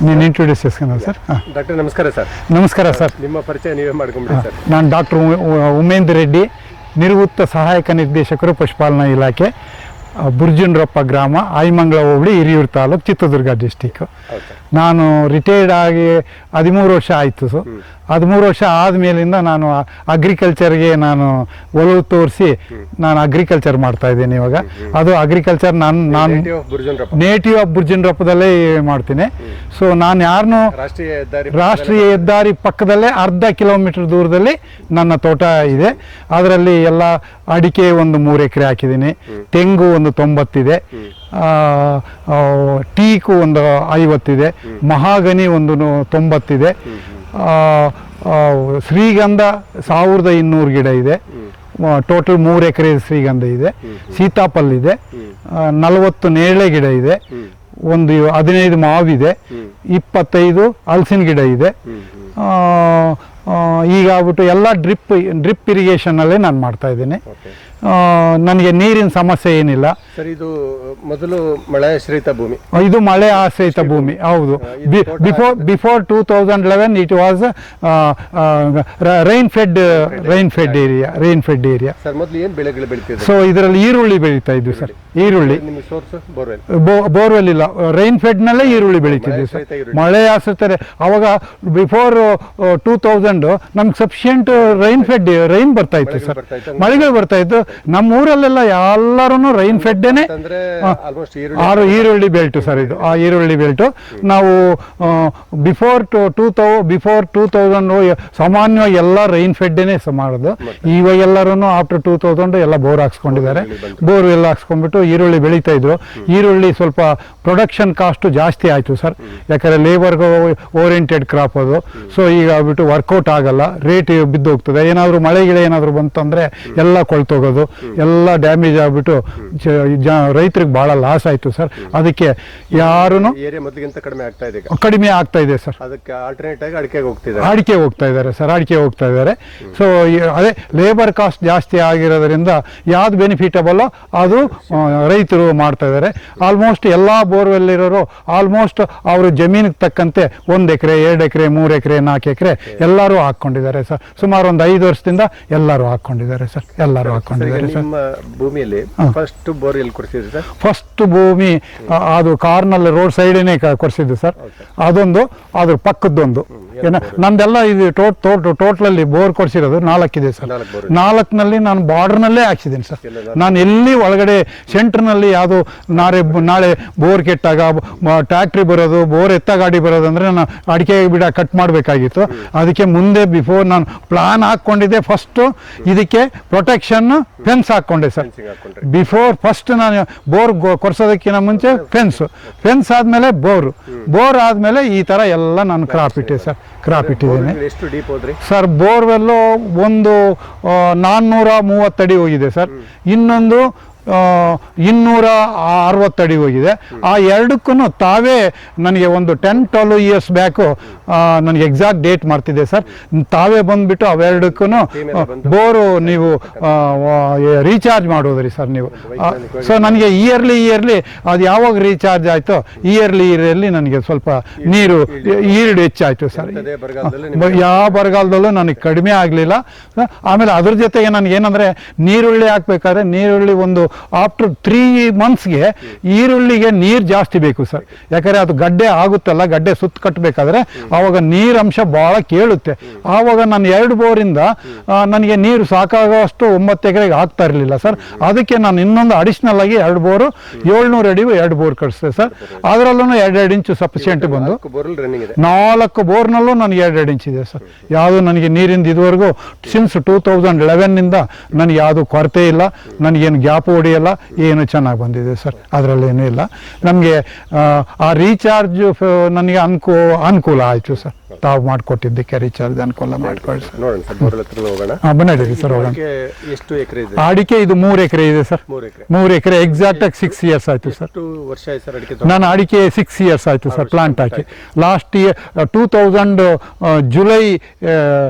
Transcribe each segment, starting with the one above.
ನೀನು ಇಂಟ್ರೊಡ್ಯೂಸ್ చేసుకున్నా sir. Doctor ನಮಸ್ಕಾರ ಸರ್. ನಮಸ್ಕಾರ ಸರ್. ನಿಮ್ಮ ಪರಿಚಯ ನೀವೇ ಮಾಡ್ಕೊಂಬಿಡಿ ಸರ್. ನಾನು ಡಾಕ್ಟರ್ ಉಮೇಂದ್ರ ರೆಡ್ಡಿ, ನಿವೃತ್ತ ಸಹಾಯಕ ನಿರ್ದೇಶಕರು ಪಶುಪಾಲನಾ ಇಲಾಖೆ, ಬುರ್ಜುನರೊಪ್ಪ ಗ್ರಾಮ, ಆಯಿಮಂಗಲ ಹೋಬಳಿ, ಹಿರಿಯೂರು ತಾಲೂಕು, ಚಿತ್ರದುರ್ಗ ಡಿಸ್ಟಿಕ್ಕು. ನಾನು ರಿಟೈರ್ಡ್ ಆಗಿ 13 ವರ್ಷ ಆಯಿತು. 13 ವರ್ಷ ಆದಮೇಲಿಂದ ನಾನು ಅಗ್ರಿಕಲ್ಚರ್ಗೆ ನಾನು ಒಲವು ತೋರಿಸಿ ನಾನು ಅಗ್ರಿಕಲ್ಚರ್ ಮಾಡ್ತಾ ಇದ್ದೀನಿ ಇವಾಗ. ಅದು ಅಗ್ರಿಕಲ್ಚರ್ ನಾನು ನೇಟಿವ್ ಆಫ್ ಬುರ್ಜುನರೊಪ್ಪದಲ್ಲೇ ಮಾಡ್ತೀನಿ. ಸೊ ನಾನು ಯಾರನ್ನೂ ರಾಷ್ಟ್ರೀಯ ಹೆದ್ದಾರಿ ಪಕ್ಕದಲ್ಲೇ ಅರ್ಧ ಕಿಲೋಮೀಟರ್ ದೂರದಲ್ಲಿ ನನ್ನ ತೋಟ ಇದೆ. ಅದರಲ್ಲಿ ಎಲ್ಲ ಅಡಿಕೆ ಒಂದು 3 ಎಕರೆ ಹಾಕಿದ್ದೀನಿ, ತೆಂಗು ಒಂದು 90 ಇದೆ, ಟೀಕು ಒಂದು 50 ಇದೆ, ಮಹಾಗನಿ ಒಂದು 90 ಇದೆ, ಶ್ರೀಗಂಧ 1200 ಗಿಡ ಇದೆ. ಟೋಟಲ್ 3 ಎಕರೆ ಶ್ರೀಗಂಧ ಇದೆ, ಸೀತಾಫಲ ಇದೆ, 40 ನೇರಳೆ ಗಿಡ ಇದೆ, ಒಂದು 15 ಮಾವಿದೆ, 25 ಹಲಸಿನ ಗಿಡ ಇದೆ. ಈಗ ಆಗ್ಬಿಟ್ಟು ಎಲ್ಲ ಡ್ರಿಪ್ ಇರಿಗೇಷನಲ್ಲೇ ನಾನು ಮಾಡ್ತಾ ಇದ್ದೀನಿ. ನನಗೆ ನೀರಿನ ಸಮಸ್ಯೆ ಏನಿಲ್ಲ ಸರ್. ಇದು ಮೊದಲು ಮಳೆ ಆಶ್ರಿತ ಭೂಮಿ, ಇದು ಮಳೆ ಆಶ್ರಿತ ಭೂಮಿ. ಹೌದು. Before 2011 it was rain Fed area. Sir ಮೊದಲು ಏನು ಬೆಳೆಗಳು ಬೆಳೀತಿದ್ರು? ಸೊ ಇದರಲ್ಲಿ ಈರುಳ್ಳಿ ಬೆಳೀತಾ ಇದ್ವಿ ಸರ್. ಈರುಳ್ಳಿ ಬೋರ್ವೆಲ್ ಇಲ್ಲ, ರೈನ್ ಫೆಡ್ ನಲ್ಲೇ ಈರುಳ್ಳಿ ಬೆಳೀತಿದ್ವಿ ಸರ್. ಮಳೆ ಆಶ್ರಿತ ಅವಾಗ ಬಿಫೋರ್ 2000 ನಮ್ಗೆ ಸಫಿಷಿಯಂಟ್ ರೈನ್ ಬರ್ತಾ ಇತ್ತು ಸರ್, ಮಳೆಗಳು ಬರ್ತಾ ಇತ್ತು. ನಮ್ಮ ಊರಲ್ಲೆಲ್ಲ ಎಲ್ಲರೂ ರೈನ್ ಫೆಡ್ಡೇನೆ ಈರುಳ್ಳಿ ಬೆಲ್ಟು ಸರ್. ಇದು ಆ ಈರುಳ್ಳಿ ಬೆಲ್ಟು ನಾವು ಬಿಫೋರ್ 2000 ಸಾಮಾನ್ಯವಾಗಿ ಎಲ್ಲ ರೈನ್ ಫೆಡ್ಡೇನೆ ಮಾಡೋದು. ಇವಾಗ ಎಲ್ಲರೂ ಆಫ್ಟರ್ 2000 ಎಲ್ಲ ಬೋರ್ ಹಾಕ್ಸ್ಕೊಂಡಿದ್ದಾರೆ. ಬೋರ್ ಎಲ್ಲ ಹಾಕ್ಸ್ಕೊಂಡ್ಬಿಟ್ಟು ಈರುಳ್ಳಿ ಬೆಳೀತಾ ಇದ್ರು. ಈರುಳ್ಳಿ ಸ್ವಲ್ಪ ಪ್ರೊಡಕ್ಷನ್ ಕಾಸ್ಟು ಜಾಸ್ತಿ ಆಯಿತು ಸರ್, ಯಾಕಂದರೆ ಲೇಬರ್ಗೆ ಓರಿಯೆಂಟೆಡ್ ಕ್ರಾಪ್ ಅದು. ಸೊ ಈಗ ಆಗ್ಬಿಟ್ಟು ವರ್ಕೌಟ್ ಆಗಲ್ಲ, ರೇಟ್ ಬಿದ್ದು ಹೋಗ್ತದೆ. ಏನಾದರೂ ಮಳೆಗಿಳೆ ಏನಾದರೂ ಬಂತಂದರೆ ಎಲ್ಲ ಕೊಳ್ತೋಗೋದು, ಎಲ್ಲ ಡ್ಯಾಮೇಜ್ ಆಗಿಬಿಟ್ಟು ರೈತರಿಗೆ ಭಾಳ ಲಾಸ್ ಆಯಿತು ಸರ್. ಅದಕ್ಕೆ ಯಾರೂ ಕಡಿಮೆ ಆಗ್ತಾ ಇದೆ ಸರ್. ಅದಕ್ಕೆ ಆಲ್ಟರ್ನೇಟ್ ಆಗಿ ಅಡಿಕೆ ಹೋಗ್ತಾ ಇದ್ದಾರೆ. ಸೊ ಅದೇ ಲೇಬರ್ ಕಾಸ್ಟ್ ಜಾಸ್ತಿ ಆಗಿರೋದ್ರಿಂದ ಯಾವ್ದು ಬೆನಿಫಿಟಬಲ್ಲೋ ಅದು ರೈತರು ಮಾಡ್ತಾ ಇದ್ದಾರೆ. ಆಲ್ಮೋಸ್ಟ್ ಎಲ್ಲ ಬೋರ್ವೆಲ್ ಇರೋರು ಆಲ್ಮೋಸ್ಟ್ ಅವರು ಜಮೀನಿಗೆ ತಕ್ಕಂತೆ 1 ಎಕರೆ 2 ಎಕರೆ 3 ಎಕರೆ 4 ಎಕರೆ ಎಲ್ಲರೂ ಹಾಕ್ಕೊಂಡಿದ್ದಾರೆ ಸರ್. ಸುಮಾರು ಒಂದು 5 ವರ್ಷದಿಂದ ಎಲ್ಲರೂ ಹಾಕ್ಕೊಂಡಿದ್ದಾರೆ ಸರ್. ನಿಮ್ಮ ಭೂಮಿಯಲ್ಲಿ ಫಸ್ಟ್ ಬೋರ್ ಎಲ್ಲಿ ಕೊಡ್ಸಿದ್ರಿ ಸರ್? ಫಸ್ಟ್ ಭೂಮಿ ಅದು ಕಾರ್ನಲ್ಲಿ ರೋಡ್ ಸೈಡೇನೆ ಕೊಡ್ಸಿದ್ದು ಸರ್. ಅದೊಂದು, ಅದ್ರ ಪಕ್ಕದ್ದೊಂದು. ನಂದೆಲ್ಲ ಇದು ಟೋಟಲಲ್ಲಿ ಬೋರ್ ಕೊಡ್ಸಿರೋದು 4 ಇದೆ ಸರ್. 4ನಲ್ಲಿ ನಾನು ಬಾರ್ಡರ್ನಲ್ಲೇ ಹಾಕ್ಸಿದ್ದೀನಿ ಸರ್. ನಾನು ಎಲ್ಲಿ ಒಳಗಡೆ ಸೆಂಟ್ರ್ನಲ್ಲಿ ಯಾವುದು ನಾಳೆ ಬೋರ್ ಕೆಟ್ಟಾಗ ಟ್ಯಾಕ್ಟ್ರಿ ಬರೋದು, ಬೋರ್ ಎತ್ತ ಗಾಡಿ ಬರೋದು ಅಂದರೆ ನಾನು ಅಡಿಕೆ ಬಿಡ ಕಟ್ ಮಾಡಬೇಕಾಗಿತ್ತು. ಅದಕ್ಕೆ ಮುಂದೆ ಬಿಫೋರ್ ನಾನು ಪ್ಲಾನ್ ಹಾಕ್ಕೊಂಡಿದ್ದೆ. ಫಸ್ಟು ಇದಕ್ಕೆ ಪ್ರೊಟೆಕ್ಷನ್ ಫೆನ್ಸ್ ಹಾಕ್ಕೊಂಡೆ ಸರ್. ಬಿಫೋರ್ ಫಸ್ಟ್ ನಾನು ಬೋರ್ ಕೊರ್ಸೋದಕ್ಕಿಂತ ಮುಂಚೆ ಫೆನ್ಸ್ ಆದಮೇಲೆ ಬೋರ್ ಆದಮೇಲೆ ಈ ಥರ ಎಲ್ಲ ನಾನು ಕ್ರಾಪ್ ಇಟ್ಟಿದ್ದೇನೆ ಸರ್. ಬೋರ್ವೆಲ್ಲು ಒಂದು 430 ಅಡಿ ಹೋಗಿದೆ ಸರ್, ಇನ್ನೊಂದು 260 ಅಡಿ ಹೋಗಿದೆ. ಆ ಎರಡಕ್ಕೂ ತಾವೇ ನನಗೆ ಒಂದು 10-12 ಇಯರ್ಸ್ ಬ್ಯಾಕು ನನಗೆ ಎಕ್ಸಾಕ್ಟ್ ಡೇಟ್ ಮಾಡ್ತಿದ್ದೆ ಸರ್. ತಾವೇ ಬಂದುಬಿಟ್ಟು ಅವೆರಡಕ್ಕೂ ಬೋರು ನೀವು ರೀಚಾರ್ಜ್ ಮಾಡೋದ್ರಿ ಸರ್ ನೀವು. ಸೊ ನನಗೆ ಇಯರ್ಲಿ ಅದು ಯಾವಾಗ ರೀಚಾರ್ಜ್ ಆಯಿತು, ಇಯರ್ಲಿ ನನಗೆ ಸ್ವಲ್ಪ ನೀರು ಈಲ್ಡ್ ಹೆಚ್ಚಾಯಿತು ಸರ್. ಯಾವ ಬರಗಾಲದಲ್ಲೂ ನನಗೆ ಕಡಿಮೆ ಆಗಲಿಲ್ಲ. ಆಮೇಲೆ ಅದ್ರ ಜೊತೆಗೆ ನನಗೇನಂದರೆ ನೀರುಳ್ಳಿ ಹಾಕ್ಬೇಕಾದ್ರೆ ನೀರುಳ್ಳಿ ಒಂದು ಆಫ್ಟರ್ 3 ಮಂತ್ಸ್ಗೆ ಈರುಳ್ಳಿಗೆ ನೀರು ಜಾಸ್ತಿ ಬೇಕು ಸರ್. ಯಾಕಂದರೆ ಅದು ಗಡ್ಡೆ ಆಗುತ್ತಲ್ಲ, ಗಡ್ಡೆ ಸುತ್ತ ಕಟ್ಟಬೇಕಾದ್ರೆ ಆವಾಗ ನೀರಂಶ ಭಾಳ ಕೇಳುತ್ತೆ. ಆವಾಗ ನಾನು 2 ಬೋರಿಂದ ನನಗೆ ನೀರು ಸಾಕಾಗೋಷ್ಟು 9 ಎಕರೆಗೆ ಆಗ್ತಾ ಇರಲಿಲ್ಲ ಸರ್. ಅದಕ್ಕೆ ನಾನು ಇನ್ನೊಂದು ಅಡಿಷ್ನಲ್ ಆಗಿ 2 ಬೋರು 700 ಅಡಿ 2 ಬೋರ್ ಕಟ್ಸಿದೆ ಸರ್. ಅದರಲ್ಲೂ 2 ಇಂಚು ಸಫಿಷಿಯೆಂಟ್ ಬಂದು 4 ಬೋರ್ನಲ್ಲೂ ನನಗೆ 2 ಇಂಚ್ ಇದೆ ಸರ್. ಯಾವುದು ನನಗೆ ನೀರಿಂದ ಇದುವರೆಗೂ ಸಿನ್ಸ್ 2011ನಿಂದ ನನಗೆ ಯಾವುದು ಕೊರತೆ ಇಲ್ಲ, ನನಗೇನು ಗ್ಯಾಪ್ ಹೊಡಿಯಲ್ಲ, ಏನು ಚೆನ್ನಾಗಿ ಬಂದಿದೆ ಸರ್. ಅದರಲ್ಲೇನೂ ಇಲ್ಲ. ನಮಗೆ ಆ ರೀಚಾರ್ಜ್ ನನಗೆ ಅನುಕೂಲ ಆಯಿತು ಸರ್. ತಾವು ಮಾಡಿಕೊಟ್ಟಿದ್ದಕ್ಕೆ ರೀಚಾರ್ಜ್ ಅನುಕೂಲ ಮಾಡಿಕೊಡಿ ಸರ್. ಬನ್ನಿ ಸರ್ ಹೋಗೋಣ. ಅಡಿಕೆ ಇದು 3 ಎಕರೆ ಇದೆ ಸರ್. 3 ಎಕರೆ ಎಕ್ಸಾಕ್ಟ್ ಆಗಿ 6 ಇಯರ್ಸ್ ಆಯಿತು ಸರ್. ನಾನು ಅಡಿಕೆ 6 ಇಯರ್ಸ್ ಆಯಿತು ಸರ್ ಪ್ಲಾಂಟ್ ಹಾಕಿ. ಲಾಸ್ಟ್ ಇಯರ್ 2000 ಜುಲೈ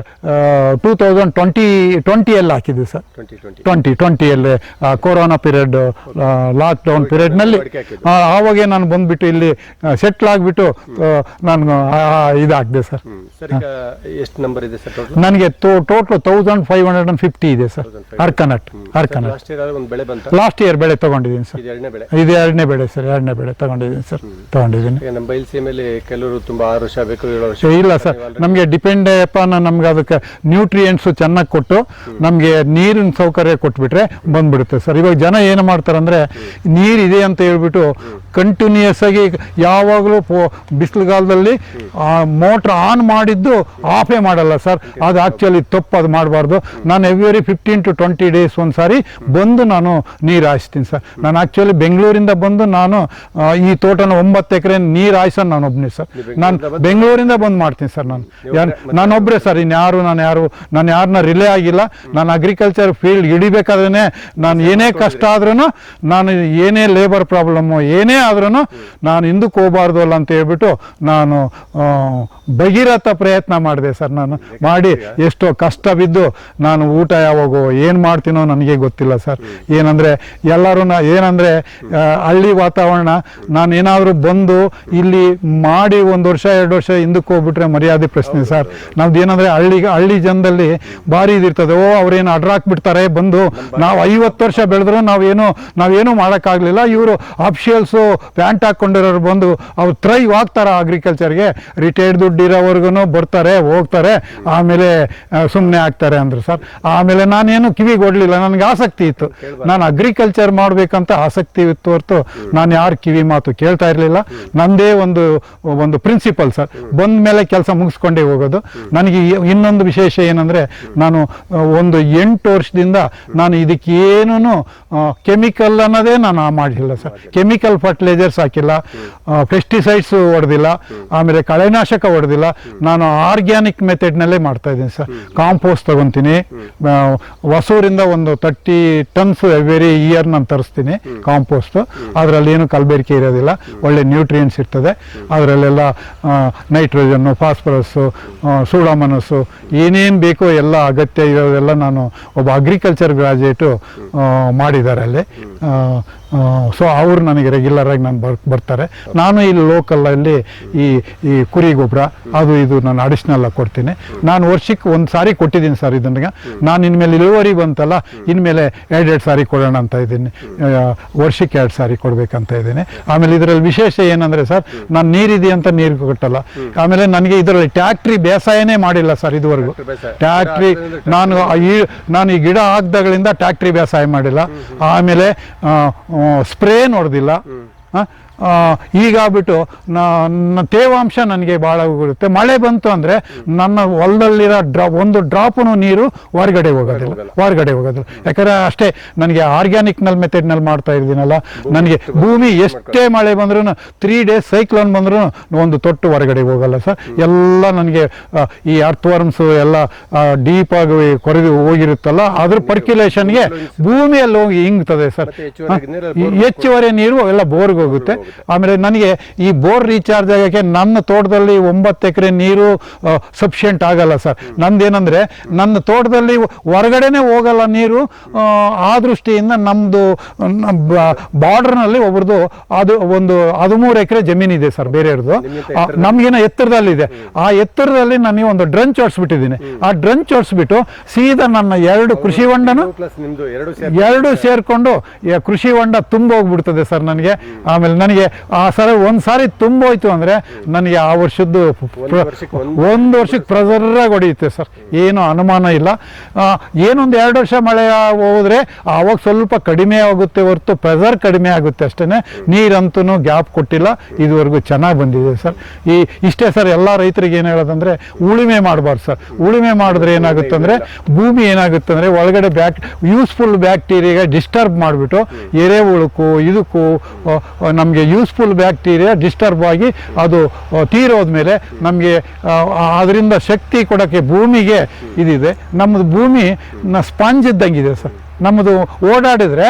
2020 ಹಾಕಿದ್ವಿ ಸರ್. 2020 ಕೊರೋನಾ ಪೀರಿಯಡ್ ಲಾಕ್ಡೌನ್ ಪೀರಿಯಡ್ನಲ್ಲಿ ಆವಾಗೇ ನಾನು ಬಂದ್ಬಿಟ್ಟು ಇಲ್ಲಿ ಸೆಟ್ಲ್ ಆಗಿಬಿಟ್ಟು ನಾನು ಇದಾಗಿದೆ ಸರ್. ಸರ್ ಈಗ ಎಷ್ಟು ನಂಬರ್ ಇದೆ ಸರ್ ಟೋಟಲ್? ನನಗೆ ಟೋಟಲ್ 1550 ಇದೆ ಸರ್. ಅರ್ಕನಟ್ ಲಾಸ್ಟ್ ಇಯರ್ ಒಂದು ಬೆಳೆ ಬಂತ? ಲಾಸ್ಟ್ ಇಯರ್ ಬೆಳೆ ತಗೊಂಡಿದ್ದೀನಿ ಸರ್. ಇದು ಎರಡನೇ ಬೆಳೆ? ಇದು ಎರಡನೇ ಬೆಳೆ ಸರ್. ಎರಡನೇ ಬೆಳೆ ತಗೊಂಡಿದ್ದೀನಿ ಸರ್. ತಗೊಂಡಿದ್ದೀನಿ. ನಮ್ಮ ಬಯಲುಸೀಮೆಯಲ್ಲಿ ಕೆಲವರು ತುಂಬಾ 6 ವರ್ಷ ಬೇಕು 7 ವರ್ಷ ಇಲ್ಲ ಸರ್, ನಮಗೆ ಡಿಪೆಂಡ್ ನಮ್ಗೆ ಅದಕ್ಕೆ ನ್ಯೂಟ್ರಿಯೆಂಟ್ಸ್ ಚೆನ್ನಾಗಿ ಕೊಟ್ಟು ನಮಗೆ ನೀರಿನ ಸೌಕರ್ಯ ಕೊಟ್ಬಿಟ್ರೆ ಬಂದ್ಬಿಡುತ್ತೆ ಸರ್. ಇವಾಗ ಜನ ಏನು ಮಾಡ್ತಾರಂದ್ರೆ ನೀರಿದೆ ಅಂತ ಹೇಳ್ಬಿಟ್ಟು ಕಂಟಿನ್ಯೂಸ್ ಆಗಿ ಯಾವಾಗಲೂ ಬಿಸಿಲುಗಾಲದಲ್ಲಿ ಮೋಟ್ರ್ ಆನ್ ಮಾಡಿದ್ದು ಆಫೇ ಮಾಡಲ್ಲ ಸರ್. ಅದು ಆಕ್ಚುಲಿ ತಪ್ಪು, ಅದು ಮಾಡಬಾರ್ದು. ನಾನು ಎವ್ರಿ 15 to 20 days ಒಂದ್ಸಾರಿ ಬಂದು ನಾನು ನೀರು ಹಾಯಿಸ್ತೀನಿ ಸರ್. ನಾನು ಆಕ್ಚುಲಿ ಬೆಂಗಳೂರಿಂದ ಬಂದು ನಾನು ಈ ತೋಟನ 9 ಎಕರೆ ನೀರು ಹಾಯಿಸೋದು ನಾನು ಒಬ್ಬನೇ ಸರ್. ನಾನು ಬೆಂಗಳೂರಿಂದ ಬಂದು ಮಾಡ್ತೀನಿ ಸರ್. ನಾನೊಬ್ಬರೇ ಸರ್. ನಾನು ಯಾರನ್ನ ರಿಲೇ ಆಗಿಲ್ಲ. ನಾನು ಅಗ್ರಿಕಲ್ಚರ್ ಫೀಲ್ಡ್ ಹಿಡಿಬೇಕಾದ್ರೆ ನಾನು ಏನೇ ಕಷ್ಟ ಆದ್ರೂ, ನಾನು ಏನೇ ಲೇಬರ್ ಪ್ರಾಬ್ಲಮ್ಮು ಏನೇ ಆದ್ರೂ ನಾನು ಹಿಂದಕ್ಕೆ ಹೋಗಬಾರ್ದು ಅಲ್ಲ ಅಂತ ಹೇಳ್ಬಿಟ್ಟು ನಾನು ಭಗೀರಥ ಪ್ರಯತ್ನ ಮಾಡಿದೆ ಸರ್. ನಾನು ಮಾಡಿ ಎಷ್ಟೋ ಕಷ್ಟ ಬಿದ್ದು ನಾನು ಊಟ ಯಾವಾಗೋ ಏನು ಮಾಡ್ತೀನೋ ನನಗೆ ಗೊತ್ತಿಲ್ಲ ಸರ್. ಏನಂದರೆ ಎಲ್ಲರೂ ಏನಂದರೆ ಹಳ್ಳಿ ವಾತಾವರಣ, ನಾನು ಏನಾದರೂ ಬಂದು ಇಲ್ಲಿ ಮಾಡಿ 1 ವರ್ಷ 2 ವರ್ಷ ಹಿಂದಕ್ಕೆ ಹೋಗ್ಬಿಟ್ರೆ ಮರ್ಯಾದೆ ಪ್ರಶ್ನೆ ಸರ್. ನಮ್ದು ಏನಂದರೆ ಹಳ್ಳಿ ಜನದಲ್ಲಿ ಭಾರಿ ಇದಿರ್ತದೆ. ಅವ್ರೇನು ಅಡ್ರಾಕ್ಬಿಡ್ತಾರೆ ಬಂದು. ನಾವು 50 ವರ್ಷ ಬೆಳೆದ್ರು ನಾವೇನು ಮಾಡೋಕ್ಕಾಗಲಿಲ್ಲ. ಇವರು ಅಫಿಷಿಯಲ್ಸು ಪ್ಯಾಂಟ್ ಹಾಕ್ಕೊಂಡಿರೋರು ಬಂದು ಅವ್ರು ಥ್ರೈವ್ ಆಗ್ತಾರೆ ಅಗ್ರಿಕಲ್ಚರ್ಗೆ. ರಿಟೈರ್ಡ್ ದುಡ್ಡು ಇರೋವರೆಗೂ ಬರ್ತಾರೆ ಹೋಗ್ತಾರೆ, ಆಮೇಲೆ ಸುಮ್ಮನೆ ಆಗ್ತಾರೆ ಅಂದರು ಸರ್. ಆಮೇಲೆ ನಾನೇನು ಕಿವಿಗೆ ಕೊಡಲಿಲ್ಲ. ನನಗೆ ಆಸಕ್ತಿ ಇತ್ತು, ನಾನು ಅಗ್ರಿಕಲ್ಚರ್ ಮಾಡಬೇಕಂತ ಆಸಕ್ತಿ ಇತ್ತು ಹೊರತು ನಾನು ಯಾರು ಕಿವಿ ಮಾತು ಕೇಳ್ತಾ ಇರಲಿಲ್ಲ. ನಂದೇ ಒಂದು ಪ್ರಿನ್ಸಿಪಲ್ ಸರ್, ಬಂದ ಮೇಲೆ ಕೆಲಸ ಮುಗಿಸ್ಕೊಂಡೇ ಹೋಗೋದು. ನನಗೆ ಇನ್ನೊಂದು ವಿಶೇಷ ಏನಂದರೆ, ನಾನು ಒಂದು 8 ವರ್ಷದಿಂದ ನಾನು ಇದಕ್ಕೇನೂ ಕೆಮಿಕಲ್ ಅನ್ನೋದೇ ನಾನು ಮಾಡಿಲ್ಲ ಸರ್. ಕೆಮಿಕಲ್ ಫರ್ಟಿಲೈಸರ್ಸ್ ಹಾಕಿಲ್ಲ, ಪೆಸ್ಟಿಸೈಡ್ಸ್ ಹೊಡೆದಿಲ್ಲ, ಆಮೇಲೆ ಕಳೆನಾಶಕ ಹೊಡೆದಿಲ್ಲ. ನಾನು ಆರ್ಗ್ಯಾನಿಕ್ ಮೆಥಡ್ನಲ್ಲೇ ಮಾಡ್ತಾ ಇದ್ದೀನಿ ಸರ್. ಕಾಂಪೋಸ್ಟ್ ತಗೊತೀನಿ, ಹೊಸೂರಿಂದ ಒಂದು 30 tons ಎವ್ರಿ ಇಯರ್ ನಾನು ತರಿಸ್ತೀನಿ ಕಾಂಪೋಸ್ಟ್. ಅದರಲ್ಲಿ ಏನು ಕಲಬೆರಕೆ ಇರೋದಿಲ್ಲ, ಒಳ್ಳೆ ನ್ಯೂಟ್ರಿಯೆಂಟ್ಸ್ ಇರ್ತದೆ. ಅದರಲ್ಲೆಲ್ಲ ನೈಟ್ರೋಜನ್ನು, ಫಾಸ್ಫರಸ್ಸು, ಸೂಡಾಮನಸ್ಸು ಏನೇನು ಬೇಕೋ ಎಲ್ಲ ಅಗತ್ಯ ಇರೋದೆಲ್ಲ ನಾನು ಒಬ್ಬ ಅಗ್ರಿಕಲ್ಚರ್ ಗ್ರಾಜುಯೇಟು ಮಾಡಿದ್ದಾರೆ ಅಲ್ಲಿ. ಸೊ ಅವರು ನನಗೆ ರೆಗ್ಯುಲರಾಗಿ ನಾನು ಬರ್ತಾರೆ. ನಾನು ಇಲ್ಲಿ ಲೋಕಲಲ್ಲಿ ಈ ಕುರಿ ಗೊಬ್ಬರ ಅದು ಇದು ನಾನು ಅಡಿಷ್ನಲ್ ಆಗಿ ಕೊಡ್ತೀನಿ. ನಾನು ವರ್ಷಕ್ಕೆ 1 ಸಾರಿ ಕೊಟ್ಟಿದ್ದೀನಿ ಸರ್. ಇದನ್ನ ನಾನು ಇನ್ಮೇಲೆ ಇಳುವರಿ ಬಂತಲ್ಲ, ಇನ್ಮೇಲೆ 2 ಸಾರಿ ಕೊಡೋಣ ಅಂತ ಇದ್ದೀನಿ. ವರ್ಷಕ್ಕೆ 2 ಸಾರಿ ಕೊಡಬೇಕಂತ ಇದ್ದೀನಿ. ಆಮೇಲೆ ಇದರಲ್ಲಿ ವಿಶೇಷ ಏನಂದರೆ ಸರ್, ನಾನು ನೀರಿದೆ ಅಂತ ನೀರು ಕೊಟ್ಟಲ್ಲ. ಆಮೇಲೆ ನನಗೆ ಇದರಲ್ಲಿ ಟ್ಯಾಕ್ಟ್ರಿ ಬೇಸಾಯನೇ ಮಾಡಿಲ್ಲ ಸರ್ ಇದುವರೆಗೂ. ಟ್ಯಾಕ್ಟ್ರಿ ನಾನು ಈ ಗಿಡ ಹಾಕ್ದಾಗಳಿಂದ ಟ್ಯಾಕ್ಟ್ರಿ ಬೇಸಾಯ ಮಾಡಿಲ್ಲ. ಆಮೇಲೆ ಸ್ಪ್ರೇ ನೋಡ್ದಿಲ್ಲ. ಈಗಾಗ್ಬಿಟ್ಟು ತೇವಾಂಶ ನನಗೆ ಭಾಳ ಹೋಗುತ್ತೆ. ಮಳೆ ಬಂತು ಅಂದರೆ ನನ್ನ ಹೊಲದಲ್ಲಿರೋ ಒಂದು ಡ್ರಾಪು ನೀರು ಹೊರಗಡೆ ಹೋಗೋದಿಲ್ಲ. ಯಾಕಂದರೆ ಅಷ್ಟೇ ನನಗೆ ಆರ್ಗ್ಯಾನಿಕ್ನಲ್ಲಿ ಮೆಥಡ್ನಲ್ಲಿ ಮಾಡ್ತಾ ಇದ್ದೀನಲ್ಲ, ನನಗೆ ಭೂಮಿ ಎಷ್ಟೇ ಮಳೆ ಬಂದ್ರೂ 3 days ಸೈಕ್ಲೋನ್ ಬಂದ್ರೂ ಒಂದು ತೊಟ್ಟು ಹೊರಗಡೆ ಹೋಗಲ್ಲ ಸರ್. ಎಲ್ಲ ನನಗೆ ಈ ಅರ್ಥವರ್ಮ್ಸು ಎಲ್ಲ ಡೀಪಾಗಿ ಕೊರೆದು ಹೋಗಿರುತ್ತಲ್ಲ, ಅದ್ರ ಪರ್ಕ್ಯುಲೇಷನ್ಗೆ ಭೂಮಿಯಲ್ಲಿ ಹೋಗಿ ಹಿಂಗ್ತದೆ ಸರ್. ಹೆಚ್ಚುವರಿ ನೀರು ಎಲ್ಲ ಬೋರ್ಗೆ ಹೋಗುತ್ತೆ. ಆಮೇಲೆ ನನಗೆ ಈ ಬೋರ್ ರೀಚಾರ್ಜ್ ಆಗೋಕ್ಕೆ ನನ್ನ ತೋಟದಲ್ಲಿ 9 ಎಕರೆ ನೀರು ಸಫಿಷಿಯೆಂಟ್ ಆಗಲ್ಲ ಸರ್. ನಂದೇನಂದರೆ ನನ್ನ ತೋಟದಲ್ಲಿ ಹೊರಗಡೆನೆ ಹೋಗಲ್ಲ ನೀರು. ಆ ದೃಷ್ಟಿಯಿಂದ ನಮ್ಮದು ಬಾರ್ಡರ್ನಲ್ಲಿ ಒಬ್ರದ್ದು ಅದು ಒಂದು 13 ಎಕರೆ ಜಮೀನಿದೆ ಸರ್ ಬೇರೆಯವ್ರದ್ದು. ನಮಗೇನೋ ಎತ್ತರದಲ್ಲಿದೆ. ಆ ಎತ್ತರದಲ್ಲಿ ನಾನು ಒಂದು ಡ್ರಂಚ್ ಹೊಡ್ಸ್ಬಿಟ್ಟಿದ್ದೀನಿ. ಆ ಡ್ರಂಚ್ ಹೊಡ್ಸ್ಬಿಟ್ಟು ಸೀದಾ ನನ್ನ 2 ಕೃಷಿ ಹೊಂಡನು 2 ಸೇರ್ಕೊಂಡು ಕೃಷಿ ಹೊಂಡ ತುಂಬೋಗ್ಬಿಡ್ತದೆ ಸರ್ ನನಗೆ. ಆಮೇಲೆ ನನಗೆ ಒಂದು ಸಾರಿ ತುಂಬೋಯ್ತು ಅಂದರೆ ನನಗೆ ಆ ವರ್ಷದ್ದು 1 ವರ್ಷಕ್ಕೆ ಪ್ರೆಸರಾಗಿ ಹೊಡೆಯುತ್ತೆ ಸರ್. ಏನು ಅನುಮಾನ ಇಲ್ಲ. ಏನೊಂದು 2 ವರ್ಷ ಮಳೆ ಹೋದ್ರೆ ಆವಾಗ ಸ್ವಲ್ಪ ಕಡಿಮೆ ಆಗುತ್ತೆ ಹೊರತು ಪ್ರೆಸರ್ ಕಡಿಮೆ ಆಗುತ್ತೆ ಅಷ್ಟೇ. ನೀರಂತೂ ಗ್ಯಾಪ್ ಕೊಟ್ಟಿಲ್ಲ, ಇದುವರೆಗೂ ಚೆನ್ನಾಗಿ ಬಂದಿದೆ ಸರ್. ಇಷ್ಟೇ ಸರ್. ಎಲ್ಲ ರೈತರಿಗೆ ಏನು ಹೇಳೋದಂದರೆ ಉಳುಮೆ ಮಾಡಬಾರ್ದು ಸರ್. ಉಳುಮೆ ಮಾಡಿದ್ರೆ ಏನಾಗುತ್ತೆ ಅಂದರೆ ಭೂಮಿ ಏನಾಗುತ್ತೆ ಅಂದರೆ ಒಳಗಡೆ ಯೂಸ್ಫುಲ್ ಬ್ಯಾಕ್ಟೀರಿಯಾಗೆ ಡಿಸ್ಟರ್ಬ್ ಮಾಡಿಬಿಟ್ಟು ಎರೆಹುಳಕ್ಕೂ ಇದಕ್ಕೂ ನಮಗೆ ಯೂಸ್ಫುಲ್ ಬ್ಯಾಕ್ಟೀರಿಯಾ ಡಿಸ್ಟರ್ಬ್ ಆಗಿ ಅದು ತೀರೋದ್ಮೇಲೆ ನಮಗೆ ಅದರಿಂದ ಶಕ್ತಿ ಕೊಡೋಕ್ಕೆ ಭೂಮಿಗೆ ಇದಿದೆ. ನಮ್ಮದು ಭೂಮಿ ಸ್ಪಾಂಜ್ ಇದ್ದಂಗಿದೆ ಸರ್. ನಮ್ಮದು ಓಡಾಡಿದ್ರೆ